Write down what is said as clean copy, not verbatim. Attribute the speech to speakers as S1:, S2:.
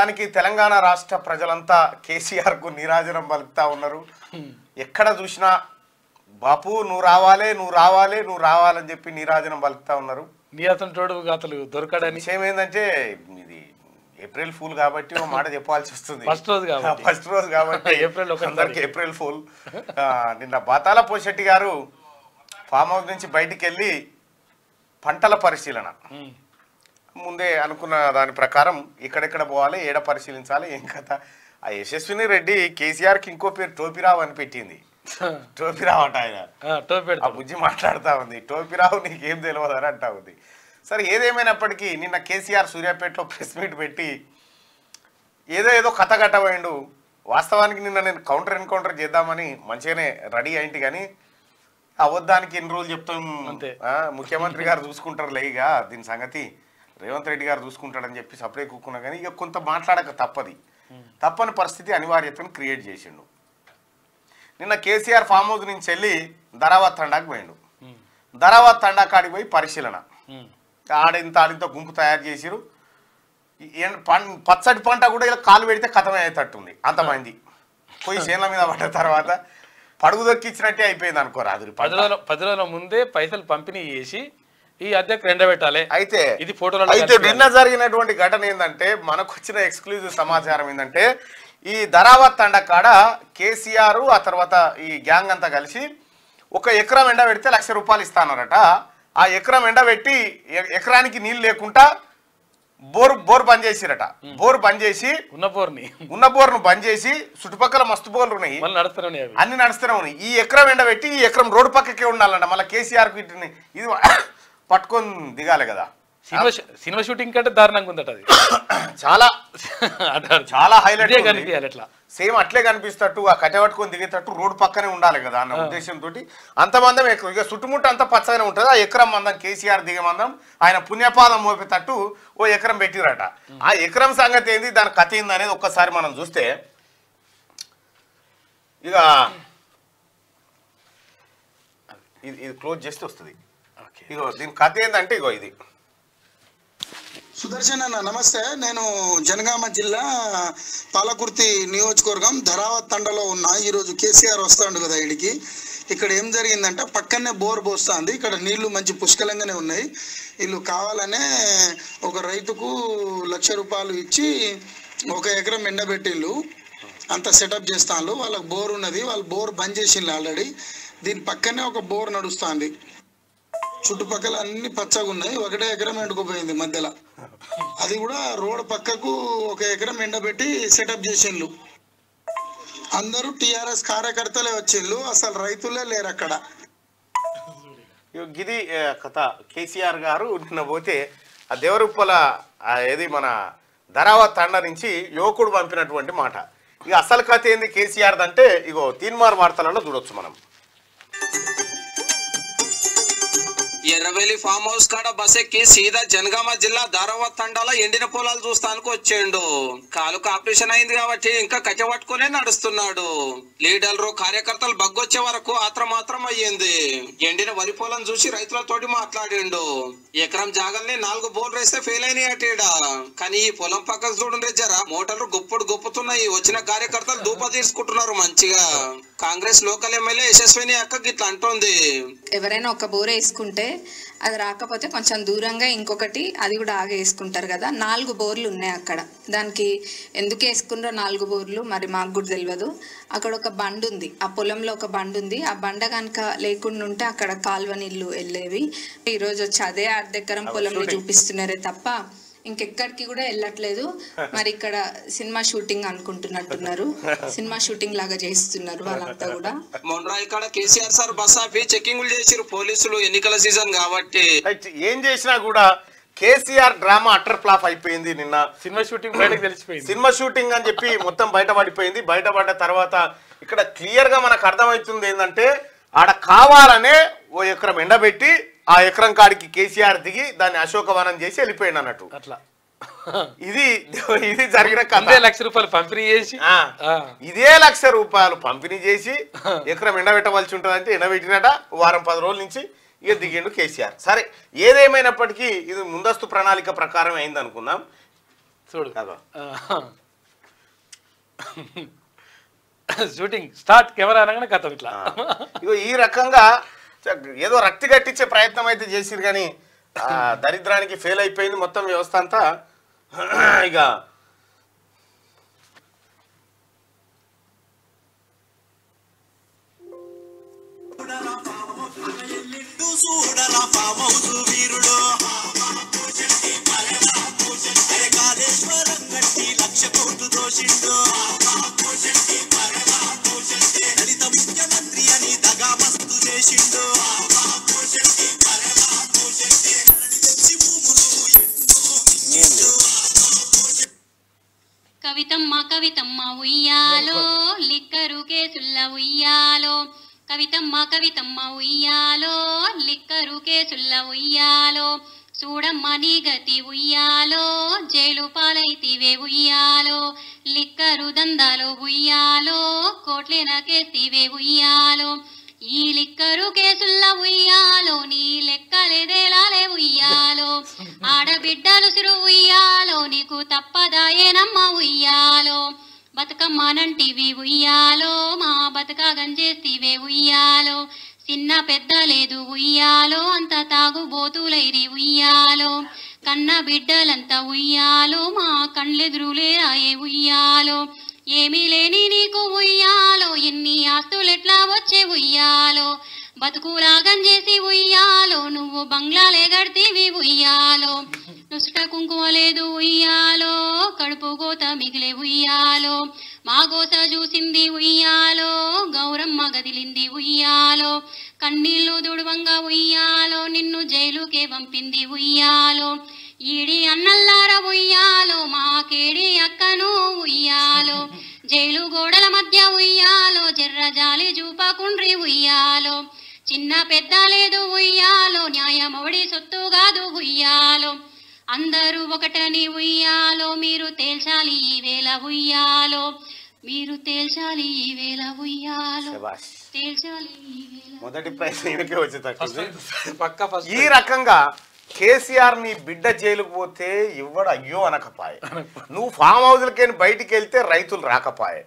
S1: మొత్తానికి తెలంగాణ రాష్ట్ర ప్రజలంతా కేసీఆర్ కు నీరాజనం పలుకుతా ఉన్నారు. ఎక్కడ చూసినా బాపు నువ్వు రావాలి నువ్వు రావాలి నువ్వు రావాలని చెప్పి నీరాజనం పలుకుతా ఉన్నారు.
S2: నీ అతను తోడు అతను దొరకడని
S1: విషయం ఏంటంటే ఇది ఏప్రిల్ ఫూల్ కాబట్టి ఒక మాట చెప్పాల్సి వస్తుంది.
S2: ఫస్ట్ రోజు
S1: కాబట్టి ఏప్రిల్ ఫూల్. నిన్న బాతాల పోషెట్టి గారు ఫామ్ హౌస్ నుంచి బయటికి వెళ్ళి పంటల పరిశీలన ముందే అనుకున్న దాని ప్రకారం ఎక్కడెక్కడ పోవాలి, ఏడ పరిశీలించాలి, ఏం కథ. ఆ యశస్విని రెడ్డి కేసీఆర్కి ఇంకో పేరు టోపీరావు అని పెట్టింది. టోపీరావు అంట ఆయన. ఆ బుజ్జి మాట్లాడుతూ ఉంది, టోపీరావు నీకేం తెలియదు అని అంటా ఉంది. సరే ఏదేమైనప్పటికీ నిన్న కేసీఆర్ సూర్యాపేటలో ప్రెస్ మీట్ పెట్టి ఏదో కథ కట్టబోయిండు. వాస్తవానికి నిన్న నేను ఎన్కౌంటర్ చేద్దామని మంచిగానే రెడీ అయింది, కానీ అవద్దానికి ఎన్ని రోజులు చెప్తాం, ముఖ్యమంత్రి గారు చూసుకుంటారు లేగా దీని సంగతి, రేవంత్ రెడ్డి గారు చూసుకుంటాడని చెప్పి సపరేట్ కూకున్నా. కానీ ఇక కొంత మాట్లాడక తప్పని పరిస్థితి అనివార్యతను క్రియేట్ చేసిండు. నిన్న కేసీఆర్ ఫామ్ హౌస్ నుంచి వెళ్ళి ధరావత్ తండాకు పోయిండు. ధరావత్ తండా కాడికి పోయి పరిశీలన. ఆడింత గుంపు తయారు చేసిరు. పచ్చడి పంట కూడా ఇలా కాలు పెడితే కథమే అయ్యేటట్టుంది. అంతమంది పోయి చేనుల మీద పడ్డ తర్వాత పడుగు దొక్కిచ్చినట్టే అయిపోయింది అనుకోరాదు.
S2: 10 రోజుల ముందే పైసలు పంపిణీ చేసి ఈ అద్దెకు ఎండబెట్టాలి.
S1: అయితే ఇది ఫోటోలో అయితే నిన్న జరిగినటువంటి ఘటన ఏంటంటే, మనకు వచ్చిన ఎక్స్క్లూజివ్ సమాచారం ఏంటంటే, ఈ ధరావత్ తండ కాడ కేసీఆర్ ఆ తర్వాత ఈ గ్యాంగ్ అంతా కలిసి 1 ఎకరం ఎండ పెడితే ₹1,00,000 ఇస్తానరట. ఆ ఎకరం ఎండ పెట్టి ఎకరానికి నీళ్ళు లేకుండా బోర్ బంద్ చేసిరట. బోర్ బంద్ చేసి ఉన్న బోర్ను బంద్ చేసి చుట్టుపక్కల మస్తు బోర్లు ఉన్నాయి, అన్ని నడుస్తూనే ఉన్నాయి. ఈ ఎకరం ఎండ పెట్టి ఈ ఎకరం రోడ్డు పక్కకే ఉండాలంట. మళ్ళీ కేసీఆర్ ఇది పట్టుకొని దిగాలి కదా.
S2: సినిమా షూటింగ్ కంటే దారుణంగా ఉందట అది.
S1: చాలా హైలైట్ కనిపించాలి. సేమ్ అట్లే కనిపిస్తట్టు ఆ కట్టె పట్టుకొని దిగేటట్టు రోడ్డు పక్కనే ఉండాలి కదా అన్న ఉద్దేశంతో అంతమందం ఇక చుట్టుముట్టు అంతా పచ్చగానే ఉంటుంది. ఆ ఎకరం మందం కేసీఆర్ దిగే మందం ఆయన పుణ్యపాదం మోపేటట్టు 1 ఎకరం పెట్టిరట. ఆ ఎకరం సంగతి ఏంది, దాని కథ ఏంది అనేది ఒక్కసారి మనం చూస్తే, ఇక ఇది క్లోజ్ చేస్తే వస్తుంది. ఇగో దీని కథ ఏంటంటే, ఇగో ఇది
S3: సుదర్శన్ అన్న నమస్తే. నేను జనగామ జిల్లా పాలకుర్తి నియోజకవర్గం ధరావత్ తండలో ఉన్నా. ఈరోజు కేసీఆర్ వస్తాడు కదా ఇడికి. ఇక్కడ ఏం జరిగిందంటే పక్కనే బోర్ పోస్తుంది. ఇక్కడ నీళ్లు మంచి పుష్కలంగానే ఉన్నాయి. వీళ్ళు కావాలనే ఒక రైతుకు ₹1,00,000 ఇచ్చి 1 ఎకరం ఎండబెట్టిళ్ళు అంత సెటప్ చేస్తాను. వాళ్ళకి బోర్ ఉన్నది, వాళ్ళు బోర్ బంద్ చేసిండ్రు ఆల్రెడీ. దీని పక్కనే ఒక బోర్ నడుస్తుంది. చుట్టుపక్కల అన్ని పచ్చగా ఉన్నాయి. 1 ఎకరం ఎండుకుపోయింది మధ్యలో. అది కూడా రోడ్డు పక్కకు 1 ఎకరం ఎండబెట్టి సెటప్ చేసిండ్రు. అందరూ టిఆర్ఎస్ కార్యకర్తలే వచ్చిండ్రు, అసలు రైతులే లేరు అక్కడ.
S1: ఇది కథ. కేసీఆర్ గారు నిన్న పోతే ఆ దేవరుప్పల ఏది మన ధరావత్ తండ నుంచి యువకుడు పంపినటువంటి మాట. ఇక అసలు కథ ఏంది కేసీఆర్ అంటే, ఇగో తీన్మార్ వార్తలలో చూడొచ్చు మనం.
S4: ఎర్రవెల్లి ఫామ్ హౌస్ కాడ బస్ ఎక్కి సీదా జనగామ జిల్లా ధరావత్ తండాల ఎండిన పొలాలు చూస్తానికి వచ్చిండు. కాలుకు ఆపరేషన్ అయింది కాబట్టి ఇంకా కట్టె పట్టుకునే నడుస్తున్నాడు. లీడర్లు కార్యకర్తలు బగ్గొచ్చే వరకు ఆత్రమాత్రం అయ్యింది. ఎండిన వరి పొలం చూసి రైతులతోటి మాట్లాడిండు. ఎకరం జాగల్ని 4 బోర్లు వేస్తే ఫెయిల్ అయినాయి అటేడా. కానీ ఈ పొలం పక్కకు చూడండి జరా, మోటార్లు గొప్పుతున్నాయి. వచ్చిన కార్యకర్తలు దూప తీసుకుంటున్నారు మంచిగా. కాంగ్రెస్ లోకల్ ఎమ్మెల్యే యశస్విని అక్క గిట్లా అంటోంది,
S5: ఎవరైనా ఒక బోర్ వేసుకుంటే అది రాకపోతే కొంచెం దూరంగా ఇంకొకటి అది కూడా ఆగే వేసుకుంటారు కదా. 4 బోర్లు ఉన్నాయి అక్కడ. దానికి ఎందుకు వేసుకున్నారో 4 బోర్లు మరి మాకు కూడా తెలియదు. అక్కడ ఒక బండ్ ఉంది, ఆ పొలంలో ఒక బండ్ ఉంది. ఆ బండ కనుక లేకుండా ఉంటే అక్కడ కాలువ నీళ్లు వెళ్ళేవి. ఈరోజు వచ్చి అదే 1/2 ఎకరం పొలంలో చూపిస్తున్నారే తప్ప ఇంకెక్కడికి కూడా వెళ్ళట్లేదు. మరి ఇక్కడ సినిమా షూటింగ్ అనుకుంటున్నట్టున్నారు, సినిమా షూటింగ్ లాగా చేస్తున్నారు వాళ్ళంతా కూడా.
S4: మొన్న ఇక్కడ కేసీఆర్ సార్ బస్ ఆపి చెకింగ్లు చేసిరు పోలీసులు, ఎన్నికల సీజన్ కాబట్టి.
S1: ఏం చేసినా కూడా కేసీఆర్ డ్రామా అటర్ ఫ్లాప్ అయిపోయింది. నిన్న
S2: సినిమా షూటింగ్ బయటకు తెలిసిపోయింది.
S1: సినిమా షూటింగ్ అని చెప్పి మొత్తం బయటపడిపోయింది. బయటపడ్డ తర్వాత ఇక్కడ క్లియర్ గా మనకు అర్థమవుతుంది ఏంటంటే, ఆడ కావాలనే 1 ఎకరం ఎండబెట్టి ఆ ఎకరం కాడికి కేసీఆర్ దిగి దాన్ని అశోకవనం చేసి వెళ్ళిపోయింది అన్నట్టు.
S2: అట్లా
S1: ఇది జరిగిన కథ.
S2: ₹1,00,000 పంపిణీ చేసి
S1: ఇదే ₹1,00,000 పంపిణీ చేసి ఎకరం ఎండబెట్టవలసి ఉంటుంది అంటే ఎండబెట్టినట. వారం 10 రోజుల నుంచి ఇక దిగిండు కేసీఆర్. సరే ఏదేమైనప్పటికీ ఇది ముందస్తు ప్రణాళిక ప్రకారం అయింది అనుకుందాం.
S2: చూడు
S1: అదో
S2: షూటింగ్ స్టార్ట్ కెమెరా అనగానే కథం ఇట్లా.
S1: ఇగో ఈ రకంగా ఏదో రక్తి కట్టించే ప్రయత్నం అయితే చేసిరు కానీ దరిద్రానికి ఫెయిల్ అయిపోయింది మొత్తం వ్యవస్థ అంతా. ఇక
S6: ముఖ్యమంత్రి అని దగా మస్తు చేసిండు.
S7: కవితమ్మ కవితమ్మ ఉయ్యాలో లిక్కరు కేసుల్ల ఉయ్యాలో, కవితమ్మ కవితమ్మ ఉయ్యాలో లిక్కరు కేసుల్ల ఉయ్యాలో, చూడమ్మ నీ గతి ఉయ్యాలో జైలు పాలైతివే ఉయ్యాలో, లిక్కరు దందాలో ఉయ్యాలో కోట్లెనకేస్తివే ఉయ్యాలో, ఈ లిక్కరు కేసుల్ల ఉయ్యాలో నీ లెక్కలేదేలాలే ఉయ్యాలో, ఆడబిడ్డలు సిరు ఉయ్యాలో నీకు తప్పదాయేనమ్మ ఉయ్యాలో, బతుకమ్మనంటివి ఉయ్యాలో మా బతుకా గంజేస్తివే ఉయ్యాలో, చిన్న పెద్ద లేదు ఉయ్యాలో అంత తాగుబోతులైరి ఉయ్యాలో, కన్న బిడ్డలంతా ఉయ్యాలో మా కండ్లెదురులే రాయే ఉయ్యాలో, ఏమీ లేని నీకు ఉయ్యాలో ఎన్ని ఆస్తులెట్లా వచ్చే ఉయ్యాలో, బతుకులాగం చేసి ఉయ్యాలో నువ్వు బంగ్లాలే గడితీవి ఉయ్యాలో, నుసుట కుంకుమ లేదు ఉయ్యాలో కడుపు గోత మిగిలే ఉయ్యాలో, మా గోస చూసింది ఉయ్యాలో గౌరమ్మ గదిలింది ఉయ్యాలో, కన్నీళ్లు దుడువంగా ఉయ్యాలో నిన్ను జైలుకే పంపింది ఉయ్యాలో, ఈడి అన్నల్లార ఉయ్యాలో మాకేడి అక్కను ఉయ్యాలో, జైలు గోడల మధ్య ఉయ్యాలో జర్ర జాలి చూపకుండ్రి ఉయ్యాలో, చిన్న పెద్ద లేదు ఉయ్యాలో న్యాయమవడి సొత్తు కాదు ఉయ్యాలో, అందరూ ఒకటని ఉయ్యాలో మీరు తేల్చాలి ఈ వేళ ఉయ్యాలో, మీరు తేల్చాలి ఈ వేళ ఉయ్యాలో, తేల్చాలి ఈ వేళ.
S1: మొదటి ప్రయత్నం వచ్చేటట్టు
S2: పక్కా ఫస్ట్.
S1: ఈ రకంగా కేసీఆర్ నీ బిడ్డ జైలుకు పోతే ఇవ్వడు అయ్యో అనకపాయే, నువ్వు ఫామ్ హౌస్లకి బయటికి వెళ్తే రైతులు రాకపాయే,